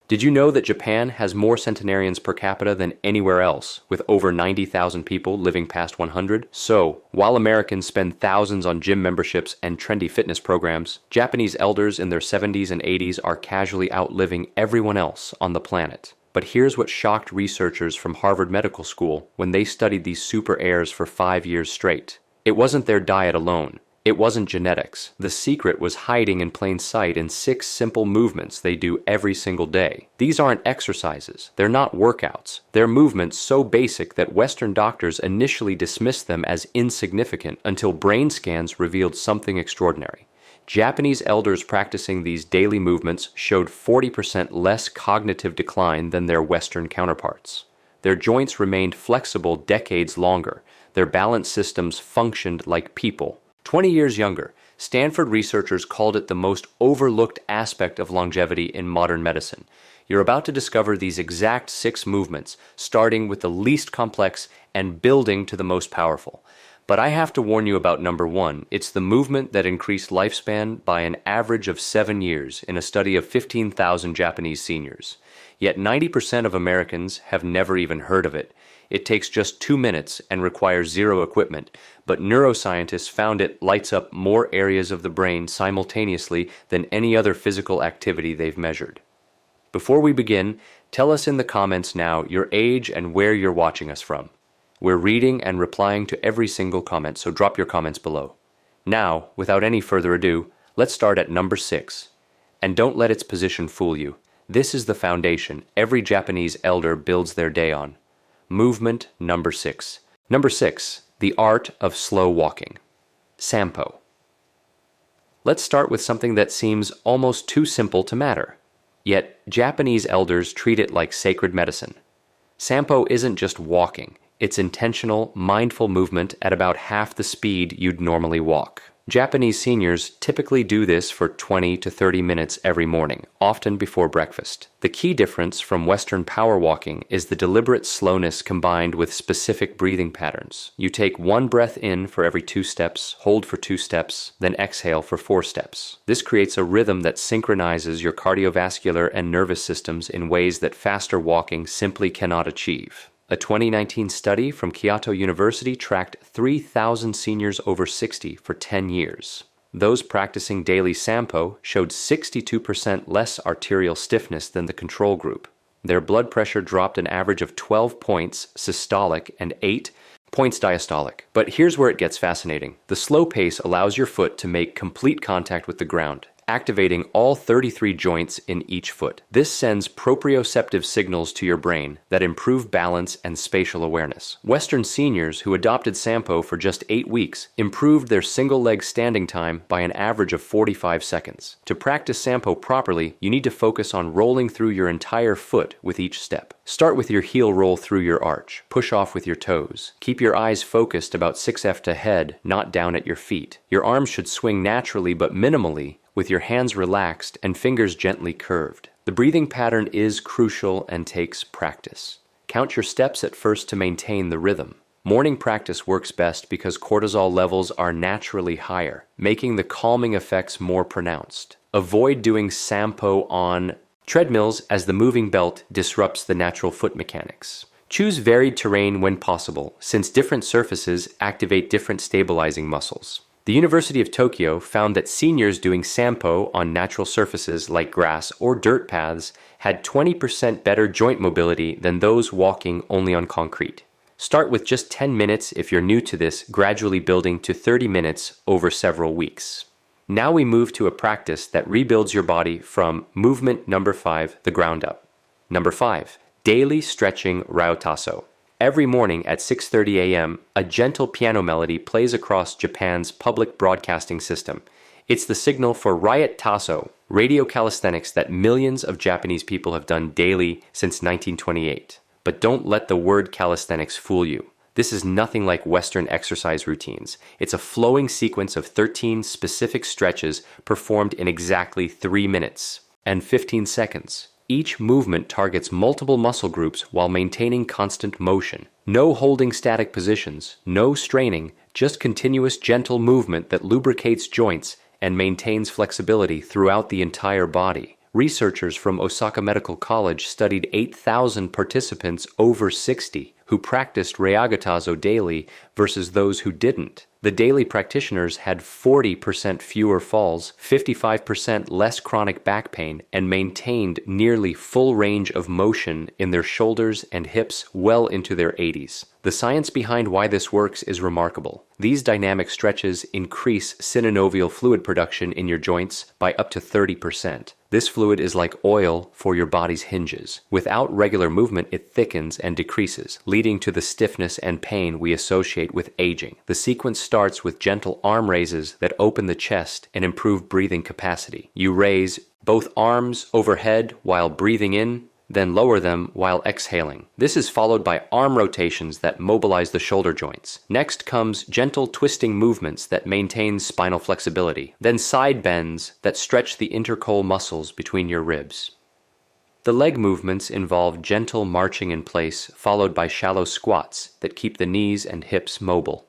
Did you know that Japan has more centenarians per capita than anywhere else, with over 90,000 people living past 100? So, while Americans spend thousands on gym memberships and trendy fitness programs, Japanese elders in their 70s and 80s are casually outliving everyone else on the planet. But here's what shocked researchers from Harvard Medical School when they studied these super heirs for 5 years straight. It wasn't their diet alone. It wasn't genetics. The secret was hiding in plain sight in 6 simple movements they do every single day. These aren't exercises. They're not workouts. They're movements so basic that Western doctors initially dismissed them as insignificant until brain scans revealed something extraordinary. Japanese elders practicing these daily movements showed 40% less cognitive decline than their Western counterparts. Their joints remained flexible decades longer. Their balance systems functioned like people. 20 years younger, Stanford researchers called it the most overlooked aspect of longevity in modern medicine. You're about to discover these exact 6 movements, starting with the least complex and building to the most powerful. But I have to warn you about number 1. It's the movement that increased lifespan by an average of 7 years in a study of 15,000 Japanese seniors. Yet 90% of Americans have never even heard of it. It takes just 2 minutes and requires zero equipment, but neuroscientists found it lights up more areas of the brain simultaneously than any other physical activity they've measured. Before we begin, tell us in the comments now your age and where you're watching us from. We're reading and replying to every single comment, so drop your comments below. Now, without any further ado, let's start at number 6. And don't let its position fool you. This is the foundation every Japanese elder builds their day on. Movement number 6. Number 6, the art of slow walking. Sampo. Let's start with something that seems almost too simple to matter. Yet, Japanese elders treat it like sacred medicine. Sampo isn't just walking. It's intentional, mindful movement at about half the speed you'd normally walk. Japanese seniors typically do this for 20 to 30 minutes every morning, often before breakfast. The key difference from Western power walking is the deliberate slowness combined with specific breathing patterns. You take 1 breath in for every 2 steps, hold for 2 steps, then exhale for 4 steps. This creates a rhythm that synchronizes your cardiovascular and nervous systems in ways that faster walking simply cannot achieve. A 2019 study from Kyoto University tracked 3,000 seniors over 60 for 10 years. Those practicing daily Sampo showed 62% less arterial stiffness than the control group. Their blood pressure dropped an average of 12 points systolic and 8 points diastolic. But here's where it gets fascinating. The slow pace allows your foot to make complete contact with the ground, activating all 33 joints in each foot. This sends proprioceptive signals to your brain that improve balance and spatial awareness. Western seniors who adopted Sampo for just 8 weeks improved their single-leg standing time by an average of 45 seconds. To practice Sampo properly, you need to focus on rolling through your entire foot with each step. Start with your heel roll through your arch. Push off with your toes. Keep your eyes focused about 6F ahead, not down at your feet. Your arms should swing naturally but minimally, with your hands relaxed and fingers gently curved. The breathing pattern is crucial and takes practice. Count your steps at first to maintain the rhythm. Morning practice works best because cortisol levels are naturally higher, making the calming effects more pronounced. Avoid doing Sampo on treadmills as the moving belt disrupts the natural foot mechanics. Choose varied terrain when possible, since different surfaces activate different stabilizing muscles. The University of Tokyo found that seniors doing Sampo on natural surfaces like grass or dirt paths had 20% better joint mobility than those walking only on concrete. Start with just 10 minutes if you're new to this, gradually building to 30 minutes over several weeks. Now we move to a practice that rebuilds your body from movement number 5, the ground up. Number 5, daily stretching Ryutasso. Every morning at 6:30 a.m., a gentle piano melody plays across Japan's public broadcasting system. It's the signal for Riot Tasso, radio calisthenics that millions of Japanese people have done daily since 1928. But don't let the word calisthenics fool you. This is nothing like Western exercise routines. It's a flowing sequence of 13 specific stretches performed in exactly 3 minutes and 15 seconds. Each movement targets multiple muscle groups while maintaining constant motion. No holding static positions, no straining, just continuous gentle movement that lubricates joints and maintains flexibility throughout the entire body. Researchers from Osaka Medical College studied 8,000 participants over 60 who practiced Rayagatazo daily versus those who didn't. The daily practitioners had 40% fewer falls, 55% less chronic back pain, and maintained nearly full range of motion in their shoulders and hips well into their 80s. The science behind why this works is remarkable. These dynamic stretches increase synovial fluid production in your joints by up to 30%. This fluid is like oil for your body's hinges. Without regular movement, it thickens and decreases, leading to the stiffness and pain we associate with aging. The sequence starts with gentle arm raises that open the chest and improve breathing capacity. You raise both arms overhead while breathing in, then lower them while exhaling. This is followed by arm rotations that mobilize the shoulder joints. Next comes gentle twisting movements that maintain spinal flexibility. Then side bends that stretch the intercol muscles between your ribs. The leg movements involve gentle marching in place, followed by shallow squats that keep the knees and hips mobile.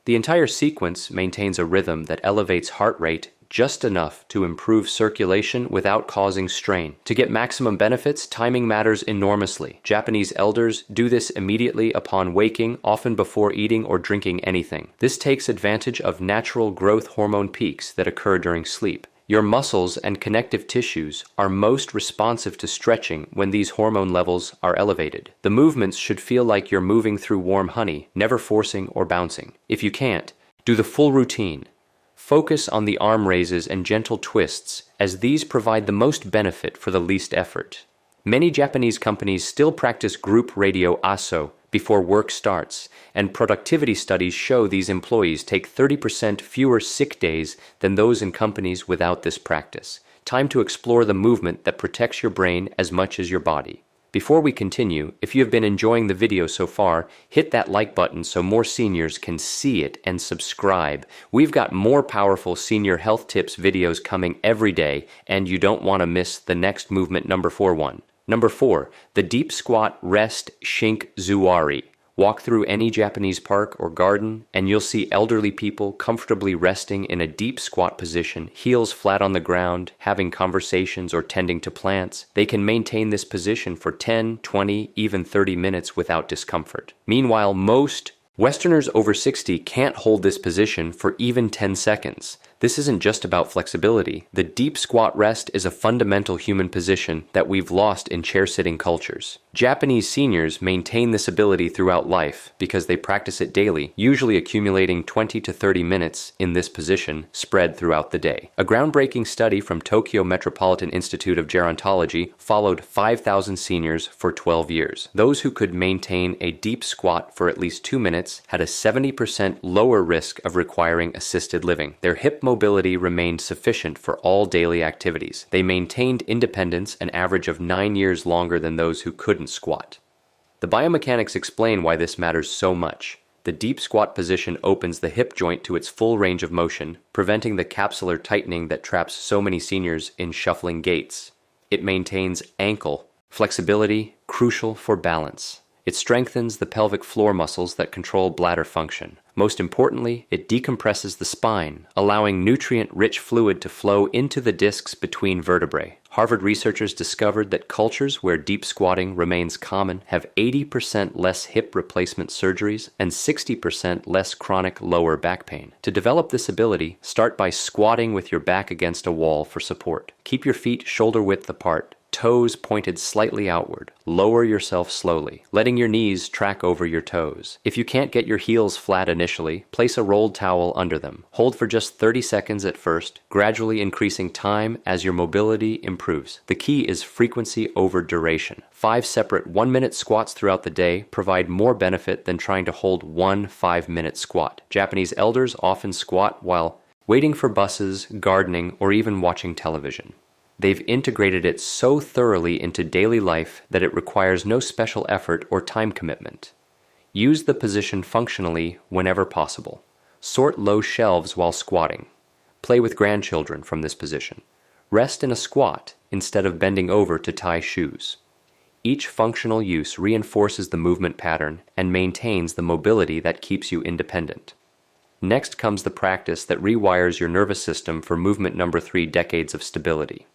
The entire sequence maintains a rhythm that elevates heart rate just enough to improve circulation without causing strain. To get maximum benefits, timing matters enormously. Japanese elders do this immediately upon waking, often before eating or drinking anything. This takes advantage of natural growth hormone peaks that occur during sleep. Your muscles and connective tissues are most responsive to stretching when these hormone levels are elevated. The movements should feel like you're moving through warm honey, never forcing or bouncing. If you can't, do the full routine. Focus on the arm raises and gentle twists, as these provide the most benefit for the least effort. Many Japanese companies still practice group radio aso before work starts, and productivity studies show these employees take 30% fewer sick days than those in companies without this practice. Time to explore the movement that protects your brain as much as your body. Before we continue, if you have been enjoying the video so far, hit that like button so more seniors can see it and subscribe. We've got more powerful senior health tips videos coming every day, and you don't want to miss the next movement number 4. Number 4, the deep squat rest shink zuari. Walk through any Japanese park or garden, and you'll see elderly people comfortably resting in a deep squat position, heels flat on the ground, having conversations or tending to plants. They can maintain this position for 10, 20, even 30 minutes without discomfort. Meanwhile, most Westerners over 60 can't hold this position for even 10 seconds. This isn't just about flexibility. The deep squat rest is a fundamental human position that we've lost in chair-sitting cultures. Japanese seniors maintain this ability throughout life because they practice it daily, usually accumulating 20 to 30 minutes in this position spread throughout the day. A groundbreaking study from Tokyo Metropolitan Institute of Gerontology followed 5,000 seniors for 12 years. Those who could maintain a deep squat for at least 2 minutes had a 70% lower risk of requiring assisted living. Their hip mobility remained sufficient for all daily activities. They maintained independence an average of 9 years longer than those who couldn't squat. The biomechanics explain why this matters so much. The deep squat position opens the hip joint to its full range of motion, preventing the capsular tightening that traps so many seniors in shuffling gaits. It maintains ankle flexibility, crucial for balance. It strengthens the pelvic floor muscles that control bladder function. Most importantly, it decompresses the spine, allowing nutrient-rich fluid to flow into the discs between vertebrae. Harvard researchers discovered that cultures where deep squatting remains common have 80% less hip replacement surgeries and 60% less chronic lower back pain. To develop this ability, start by squatting with your back against a wall for support. Keep your feet shoulder-width apart. Toes pointed slightly outward. Lower yourself slowly, letting your knees track over your toes. If you can't get your heels flat initially, place a rolled towel under them. Hold for just 30 seconds at first, gradually increasing time as your mobility improves. The key is frequency over duration. 5 separate 1-minute squats throughout the day provide more benefit than trying to hold one 5-minute squat. Japanese elders often squat while waiting for buses, gardening, or even watching television. They've integrated it so thoroughly into daily life that it requires no special effort or time commitment. Use the position functionally whenever possible. Sort low shelves while squatting. Play with grandchildren from this position. Rest in a squat instead of bending over to tie shoes. Each functional use reinforces the movement pattern and maintains the mobility that keeps you independent. Next comes the practice that rewires your nervous system for movement number 3, decades of stability.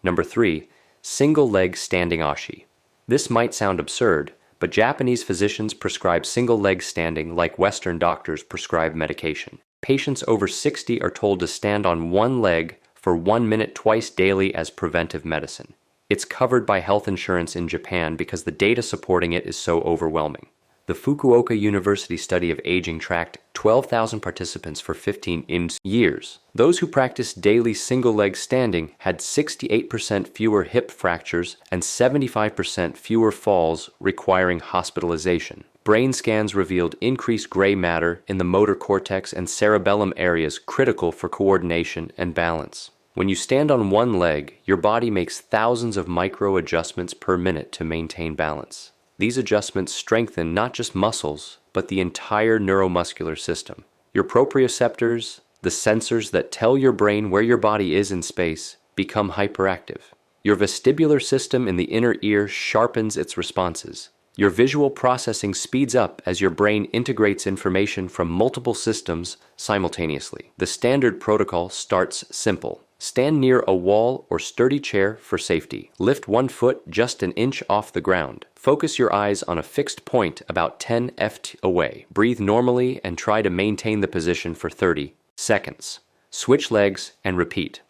Number 3. Single leg standing ashi. This might sound absurd, but Japanese physicians prescribe single leg standing like Western doctors prescribe medication. Patients over 60 are told to stand on one leg for 1 minute twice daily as preventive medicine. It's covered by health insurance in Japan because the data supporting it is so overwhelming. The Fukuoka University study of aging tracked 12,000 participants for 15 years. Those who practiced daily single-leg standing had 68% fewer hip fractures and 75% fewer falls requiring hospitalization. Brain scans revealed increased gray matter in the motor cortex and cerebellum areas critical for coordination and balance. When you stand on one leg, your body makes thousands of micro adjustments per minute to maintain balance. These adjustments strengthen not just muscles, but the entire neuromuscular system. Your proprioceptors, the sensors that tell your brain where your body is in space, become hyperactive. Your vestibular system in the inner ear sharpens its responses. Your visual processing speeds up as your brain integrates information from multiple systems simultaneously. The standard protocol starts simple. Stand near a wall or sturdy chair for safety. Lift one foot just an inch off the ground. Focus your eyes on a fixed point about 10 ft away. Breathe normally and try to maintain the position for 30 seconds. Switch legs and repeat.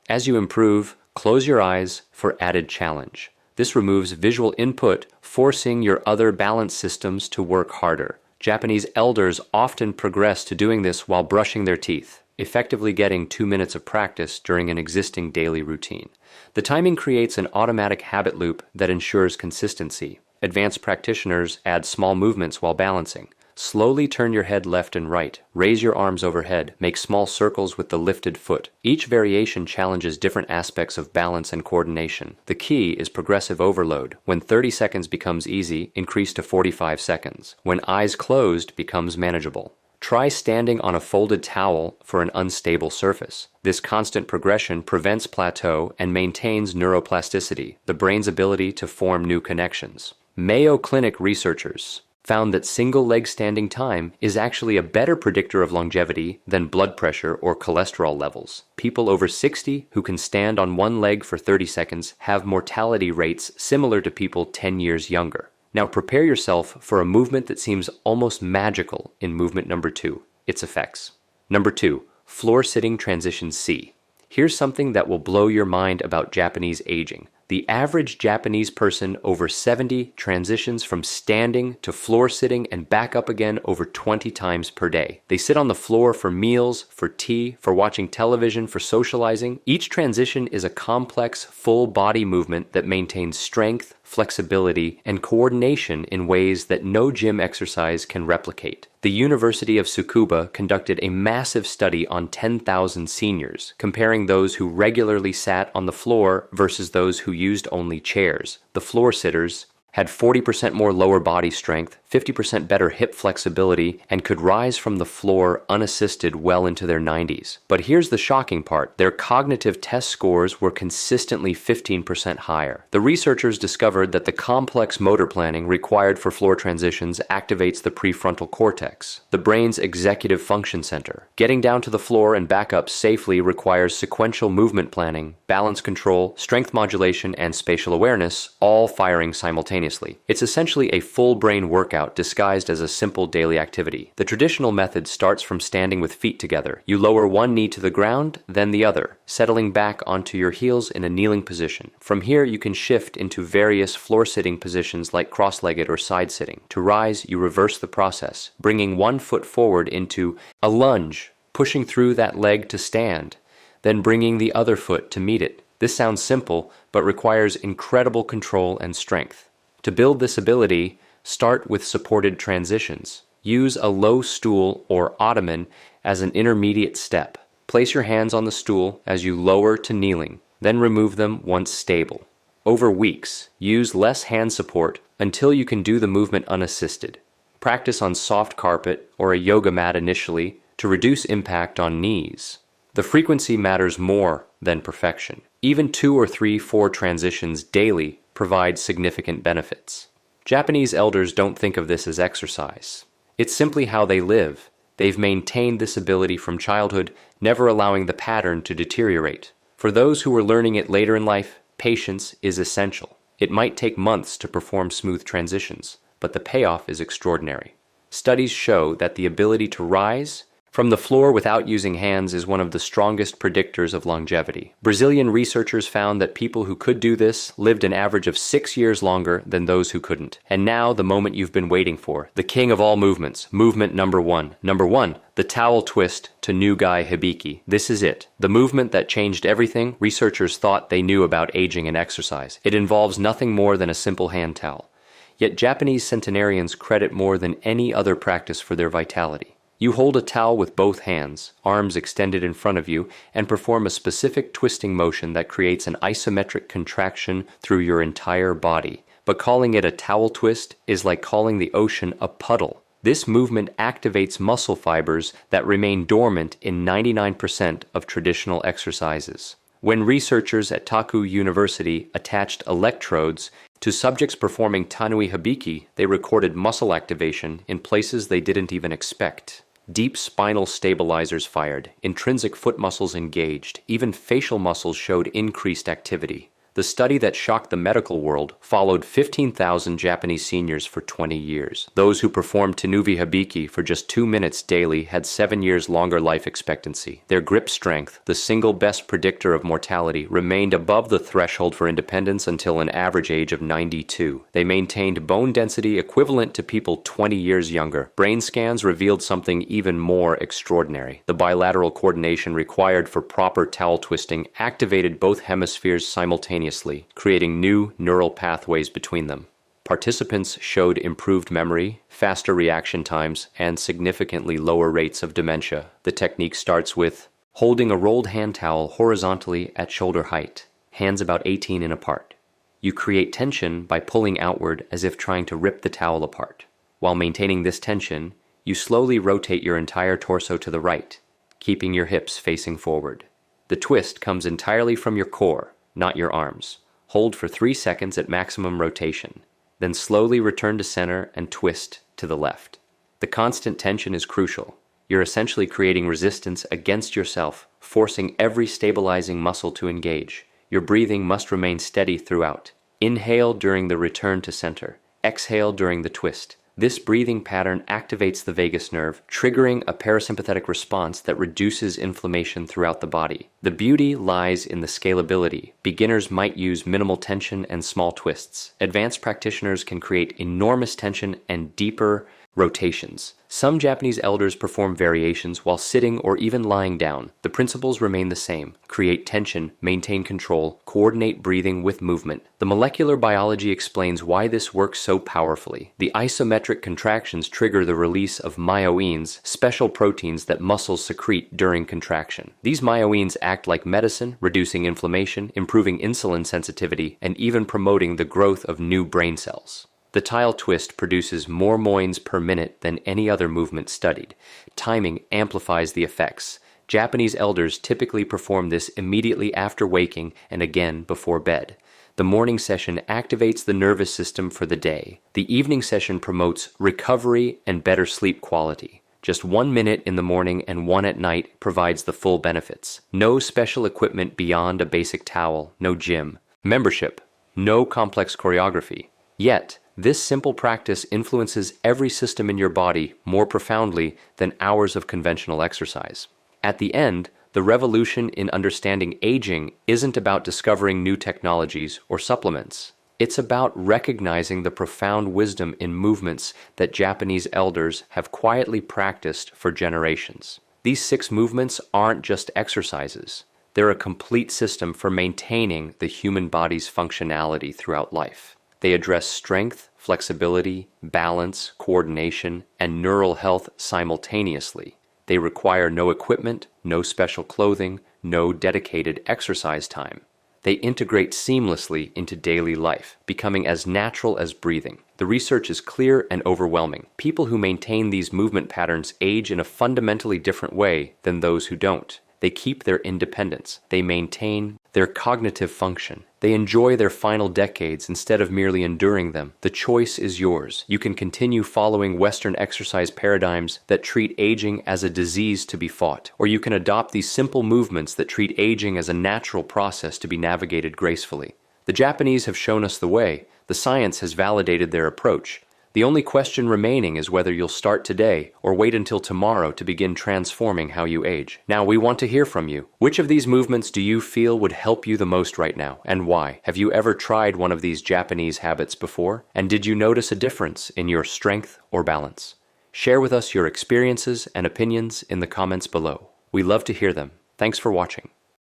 As you improve, close your eyes for added challenge. This removes visual input, forcing your other balance systems to work harder. Japanese elders often progress to doing this while brushing their teeth, effectively getting 2 minutes of practice during an existing daily routine. The timing creates an automatic habit loop that ensures consistency. Advanced practitioners add small movements while balancing. Slowly turn your head left and right. Raise your arms overhead. Make small circles with the lifted foot. Each variation challenges different aspects of balance and coordination. The key is progressive overload. When 30 seconds becomes easy, increase to 45 seconds. When eyes closed becomes manageable. Try standing on a folded towel for an unstable surface. This constant progression prevents plateau and maintains neuroplasticity, the brain's ability to form new connections. Mayo Clinic researchers found that single-leg standing time is actually a better predictor of longevity than blood pressure or cholesterol levels. People over 60 who can stand on one leg for 30 seconds have mortality rates similar to people 10 years younger. Now prepare yourself for a movement that seems almost magical in movement number 2, its effects. Number 2, floor sitting transition C. Here's something that will blow your mind about Japanese aging. The average Japanese person over 70 transitions from standing to floor sitting and back up again over 20 times per day. They sit on the floor for meals, for tea, for watching television, for socializing. Each transition is a complex, full body movement that maintains strength, flexibility, and coordination in ways that no gym exercise can replicate. The University of Tsukuba conducted a massive study on 10,000 seniors, comparing those who regularly sat on the floor versus those who used only chairs. The floor sitters had 40% more lower body strength, 50% better hip flexibility, and could rise from the floor unassisted well into their 90s. But here's the shocking part. Their cognitive test scores were consistently 15% higher. The researchers discovered that the complex motor planning required for floor transitions activates the prefrontal cortex, the brain's executive function center. Getting down to the floor and back up safely requires sequential movement planning, balance control, strength modulation, and spatial awareness, all firing simultaneously. It's essentially a full brain workout disguised as a simple daily activity. The traditional method starts from standing with feet together. You lower one knee to the ground, then the other, settling back onto your heels in a kneeling position. From here, you can shift into various floor-sitting positions like cross-legged or side-sitting. To rise, you reverse the process, bringing one foot forward into a lunge, pushing through that leg to stand, then bringing the other foot to meet it. This sounds simple, but requires incredible control and strength. To build this ability, start with supported transitions. Use a low stool or ottoman as an intermediate step. Place your hands on the stool as you lower to kneeling, then remove them once stable. Over weeks, use less hand support until you can do the movement unassisted. Practice on soft carpet or a yoga mat initially to reduce impact on knees. The frequency matters more than perfection. Even 2 or 3, 4 transitions daily provide significant benefits. Japanese elders don't think of this as exercise. It's simply how they live. They've maintained this ability from childhood, never allowing the pattern to deteriorate. For those who are learning it later in life, Patience is essential. It might take months to perform smooth transitions, but the payoff is extraordinary. Studies show that the ability to rise from the floor without using hands is one of the strongest predictors of longevity. Brazilian researchers found that people who could do this lived an average of 6 years longer than those who couldn't. And now, the moment you've been waiting for, the king of all movements, movement number one. Number one, the towel twist to new guy hibiki. This is it. The movement that changed everything researchers thought they knew about aging and exercise. It involves nothing more than a simple hand towel. Yet Japanese centenarians credit more than any other practice for their vitality. You hold a towel with both hands, arms extended in front of you, and perform a specific twisting motion that creates an isometric contraction through your entire body. But calling it a towel twist is like calling the ocean a puddle. This movement activates muscle fibers that remain dormant in 99% of traditional exercises. When researchers at Taku University attached electrodes to subjects performing tanui hibiki, they recorded muscle activation in places they didn't even expect. Deep spinal stabilizers fired, intrinsic foot muscles engaged, even facial muscles showed increased activity. The study that shocked the medical world followed 15,000 Japanese seniors for 20 years. Those who performed Tenuvi Hibiki for just 2 minutes daily had 7 years longer life expectancy. Their grip strength, the single best predictor of mortality, remained above the threshold for independence until an average age of 92. They maintained bone density equivalent to people 20 years younger. Brain scans revealed something even more extraordinary. The bilateral coordination required for proper towel twisting activated both hemispheres simultaneously, creating new neural pathways between them. Participants showed improved memory, faster reaction times, and significantly lower rates of dementia. The technique starts with holding a rolled hand towel horizontally at shoulder height, hands about 18 in apart. You create tension by pulling outward as if trying to rip the towel apart. While maintaining this tension, you slowly rotate your entire torso to the right, keeping your hips facing forward. The twist comes entirely from your core, not your arms. Hold for 3 seconds at maximum rotation, then slowly return to center and twist to the left. The constant tension is crucial. You're essentially creating resistance against yourself, forcing every stabilizing muscle to engage. Your breathing must remain steady throughout. Inhale during the return to center. Exhale during the twist. This breathing pattern activates the vagus nerve, triggering a parasympathetic response that reduces inflammation throughout the body. The beauty lies in the scalability. Beginners might use minimal tension and small twists. Advanced practitioners can create enormous tension and deeper rotations. Some Japanese elders perform variations while sitting or even lying down. The principles remain the same. Create tension, maintain control, coordinate breathing with movement. The molecular biology explains why this works so powerfully. The isometric contractions trigger the release of myoines, special proteins that muscles secrete during contraction. These myoines act like medicine, reducing inflammation, improving insulin sensitivity, and even promoting the growth of new brain cells. The tile twist produces more moines per minute than any other movement studied. Timing amplifies the effects. Japanese elders typically perform this immediately after waking and again before bed. The morning session activates the nervous system for the day. The evening session promotes recovery and better sleep quality. Just 1 minute in the morning and 1 at night provides the full benefits. No special equipment beyond a basic towel, no gym. Membership, no complex choreography. Yet, this simple practice influences every system in your body more profoundly than hours of conventional exercise. At the end, the revolution in understanding aging isn't about discovering new technologies or supplements. It's about recognizing the profound wisdom in movements that Japanese elders have quietly practiced for generations. These 6 movements aren't just exercises. They're a complete system for maintaining the human body's functionality throughout life. They address strength, flexibility, balance, coordination, and neural health simultaneously. They require no equipment, no special clothing, no dedicated exercise time. They integrate seamlessly into daily life, becoming as natural as breathing. The research is clear and overwhelming. People who maintain these movement patterns age in a fundamentally different way than those who don't. They keep their independence. They maintain their cognitive function. They enjoy their final decades instead of merely enduring them. The choice is yours. You can continue following Western exercise paradigms that treat aging as a disease to be fought, or you can adopt these simple movements that treat aging as a natural process to be navigated gracefully. The Japanese have shown us the way. The science has validated their approach. The only question remaining is whether you'll start today or wait until tomorrow to begin transforming how you age. Now, we want to hear from you. Which of these movements do you feel would help you the most right now, and why? Have you ever tried one of these Japanese habits before? And did you notice a difference in your strength or balance? Share with us your experiences and opinions in the comments below. We love to hear them. Thanks for watching.